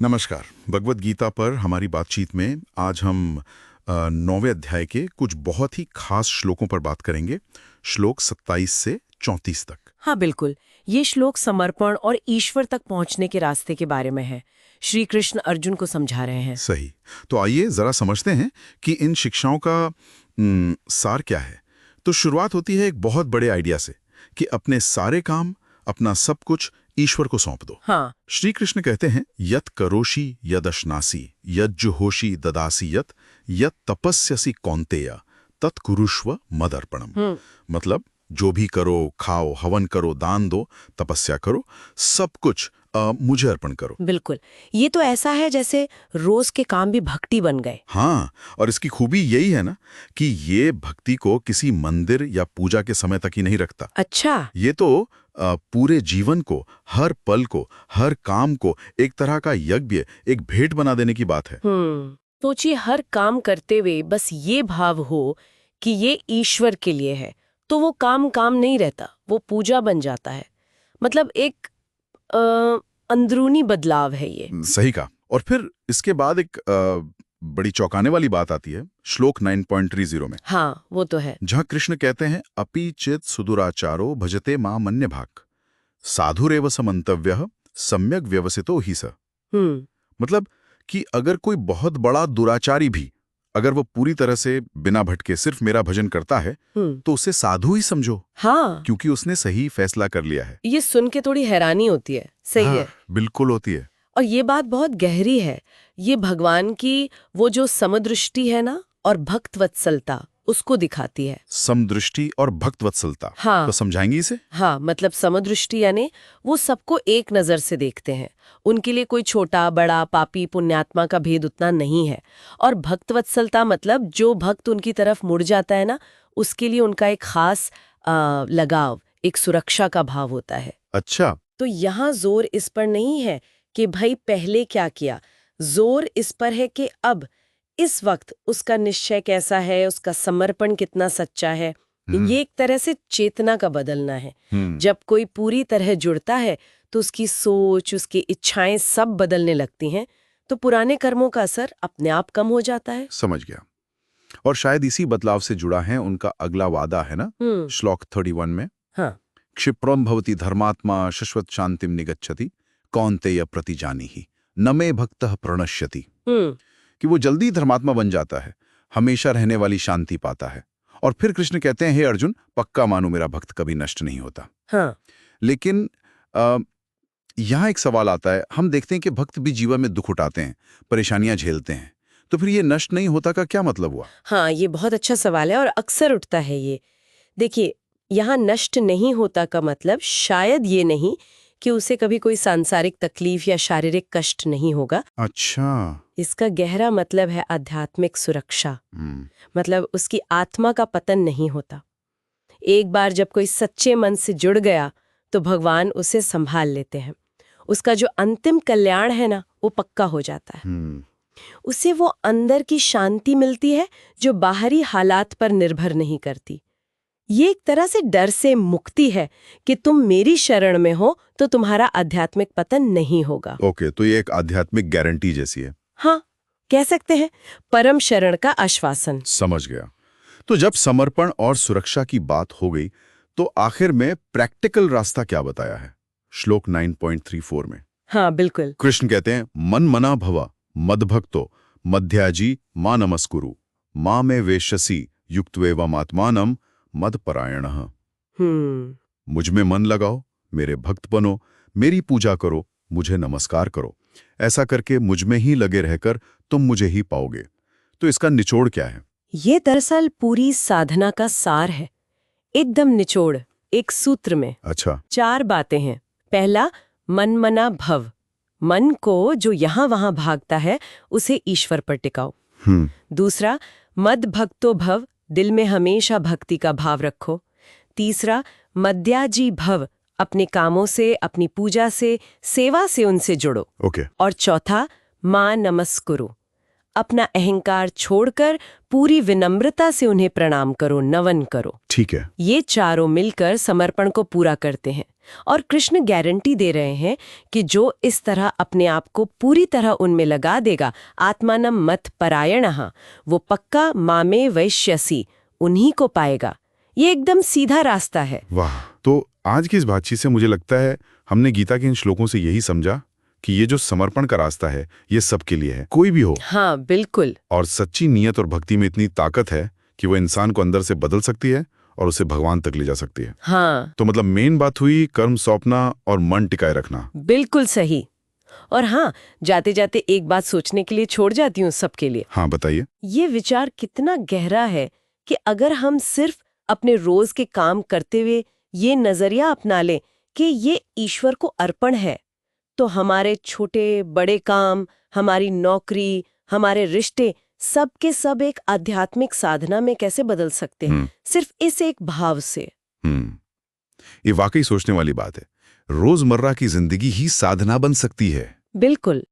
नमस्कार। भगवत गीता पर हमारी बातचीत में आज हम 9वें अध्याय के कुछ बहुत ही खास श्लोकों पर बात करेंगे। श्लोक 27 से 34 तक। हाँ बिल्कुल, ये श्लोक समर्पण और ईश्वर तक पहुंचने के रास्ते के बारे में है। श्री कृष्ण अर्जुन को समझा रहे हैं। सही। तो आइए जरा समझते हैं कि इन शिक्षाओं का सार क्या है। तो शुरुआत होती है एक बहुत बड़े आइडिया से कि अपने सारे काम, अपना सब कुछ ईश्वर को सौंप दो। हाँ, श्री कृष्ण कहते हैं, यत करोषि यदश्नासि यज्जुहोषि ददासि यत तपस्यसि कौन्तेय तत्कुरुष्व मदर्पणम। मतलब जो भी करो, खाओ, हवन करो, दान दो, तपस्या करो, सब कुछ मुझे अर्पण करो। बिल्कुल। ये तो ऐसा है जैसे रोज के काम भी भक्ति बन गए। हाँ, और इसकी खूबी यही है ना कि ये भक्ति को किसी मंदिर या पूजा के समय तक ही नहीं रखता। अच्छा। ये तो पूरे जीवन को, हर पल को, हर काम को एक तरह का यज्ञ, एक भेंट बना देने की बात है। सोचिए, हर काम करते हुए बस ये भाव हो कि ये ईश्वर के लिए है, तो वो काम काम नहीं रहता, वो पूजा बन जाता है। मतलब एक अंदरूनी बदलाव है ये। सही कहा। और फिर इसके बाद एक बड़ी चौंकाने वाली बात आती है श्लोक 9.30 में। हाँ, वो तो है। जहां कृष्ण कहते हैं, अपि चेत सुदुराचारो भजते मां मन्य भाग साधुरेव समन्तव्यः सम्यक व्यवसितो ही स। मतलब कि अगर कोई बहुत बड़ा दुराचारी भी, अगर वो पूरी तरह से बिना भटके सिर्फ मेरा भजन करता है, तो उसे साधु ही समझो। हाँ, क्योंकि उसने सही फैसला कर लिया है। ये सुन के थोड़ी हैरानी होती है। सही हाँ, है। बिल्कुल होती है। और ये बात बहुत गहरी है। ये भगवान की वो जो समदृष्टि है ना, और भक्तवत्सलता, उसको दिखाती है। समदृष्टि और भक्तवत्सलता। हाँ। तो समझाएंगी इसे? हाँ, मतलब समदृष्टि यानी वो सबको एक नजर से देखते हैं। उनके लिए कोई छोटा बड़ा, पापी पुण्यात्मा का भेद उतना नहीं है। और भक्तवत्सलता मतलब जो भक्त उनकी तरफ मुड़ जाता है ना, उसके लिए उनका एक खास लगाव, एक सुरक्षा का भाव होता है। अच्छा। तो यहाँ जोर इस पर नहीं है कि भाई पहले क्या किया, जोर इस पर है कि अब इस वक्त उसका निश्चय कैसा है, उसका समर्पण कितना सच्चा है। ये एक तरह से चेतना का बदलना है। जब कोई पूरी तरह जुड़ता है तो उसकी सोच, उसकी इच्छाएं सब बदलने लगती हैं। तो पुराने कर्मों का असर अपने आप कम हो जाता है। समझ गया। और शायद इसी बदलाव से जुड़ा है उनका अगला वादा, है ना, श्लोक 31 में। हाँ। क्षिप्रम भवति धर्मात्मा शश्वत शांतिम निगच्छति कौन्तेय प्रतिजानीहि न मे भक्तः प्रणश्यति। कि वो जल्दी धर्मात्मा बन जाता है, हमेशा रहने वाली शांति पाता है। और फिर कृष्ण कहते हैं, हे अर्जुन, पक्का मानो मेरा भक्त कभी नष्ट नहीं होता। हाँ। लेकिन यहाँ एक सवाल आता है। हम देखते हैं कि भक्त भी जीवन में दुख उठाते हैं, परेशानियां झेलते हैं, तो फिर ये नष्ट नहीं होता का क्या मतलब हुआ? हाँ, ये बहुत अच्छा सवाल है और अक्सर उठता है ये। देखिए, यहाँ नष्ट नहीं होता का मतलब शायद ये नहीं कि उसे कभी कोई सांसारिक तकलीफ या शारीरिक कष्ट नहीं होगा। अच्छा। इसका गहरा मतलब है आध्यात्मिक सुरक्षा। मतलब उसकी आत्मा का पतन नहीं होता। एक बार जब कोई सच्चे मन से जुड़ गया तो भगवान उसे संभाल लेते हैं। उसका जो अंतिम कल्याण है ना, वो पक्का हो जाता है। उसे वो अंदर की शांति मिलती है जो बाहरी हालात पर निर्भर नहीं करती। ये एक तरह से डर से मुक्ति है कि तुम मेरी शरण में हो तो तुम्हारा आध्यात्मिक पतन नहीं होगा। ओके, तो ये एक आध्यात्मिक गारंटी जैसी है। हाँ, कह सकते हैं परम शरण का आश्वासन। समझ गया। तो जब समर्पण और सुरक्षा की बात हो गई, तो आखिर में प्रैक्टिकल रास्ता क्या बताया है श्लोक 9.34 में? हाँ बिल्कुल। कृष्ण कहते हैं, मन मना भव मद्भक्तो मध्याजी मां नमस्कुरु मां में वेश्यसी युक्त्वेवम आत्मानम मदपरायणः। मुझ में मन लगाओ, मेरे भक्त बनो, मेरी पूजा करो, मुझे नमस्कार करो। ऐसा करके मुझ में ही लगे रहकर तुम मुझे ही पाओगे। तो इसका निचोड़ क्या है? ये दरअसल पूरी साधना का सार है। एकदम निचोड़, एक सूत्र में। अच्छा। 4 बातें हैं। पहला, मन मना भव। मन को जो यहाँ वहां भागता है उसे ईश्वर पर टिकाओ। दूसरा, मद भक्तो भव, दिल में हमेशा भक्ति का भाव रखो। तीसरा, मद्याजी भव, अपने कामों से, अपनी पूजा से, सेवा से उनसे जुड़ो। ओके। और चौथा, मां नमस्कुरु, अपना अहंकार छोड़कर पूरी विनम्रता से उन्हें प्रणाम करो, नमन करो। ठीक है। ये चारों मिलकर समर्पण को पूरा करते हैं। और कृष्ण गारंटी दे रहे हैं कि जो इस तरह अपने आप को पूरी तरह उनमें लगा देगा, आत्मानम मत परायणः, वो पक्का मामे वैश्यसी, उन्हीं को पाएगा। ये एकदम सीधा रास्ता है। वाह! तो आज की इस बातचीत से मुझे लगता है हमने गीता के इन श्लोकों से यही समझा कि ये जो समर्पण का रास्ता है ये सबके लिए है, कोई भी हो। हाँ, बिल्कुल। और सच्ची नीयत और भक्ति में इतनी ताकत है कि वो इंसान को अंदर से बदल सकती है और उसे भगवान तक ले जा सकती है। हाँ, तो मतलब मेन बात हुई कर्म सौंपना और मन टिकाए रखना। बिल्कुल सही। और हाँ, जाते जाते एक बात सोचने के लिए छोड़ जाती हूँ सबके लिए। हाँ, बताइए। ये विचार कितना गहरा है कि अगर हम सिर्फ अपने रोज के काम करते हुए ये नजरिया अपना लें कि ये ईश्वर को अर्पण है, तो हमारे छोटे बड़े काम, हमारी नौकरी, हमारे रिश्ते, सब के सब एक आध्यात्मिक साधना में कैसे बदल सकते हैं, सिर्फ इस एक भाव से। ये वाकई सोचने वाली बात है। रोजमर्रा की जिंदगी ही साधना बन सकती है। बिल्कुल।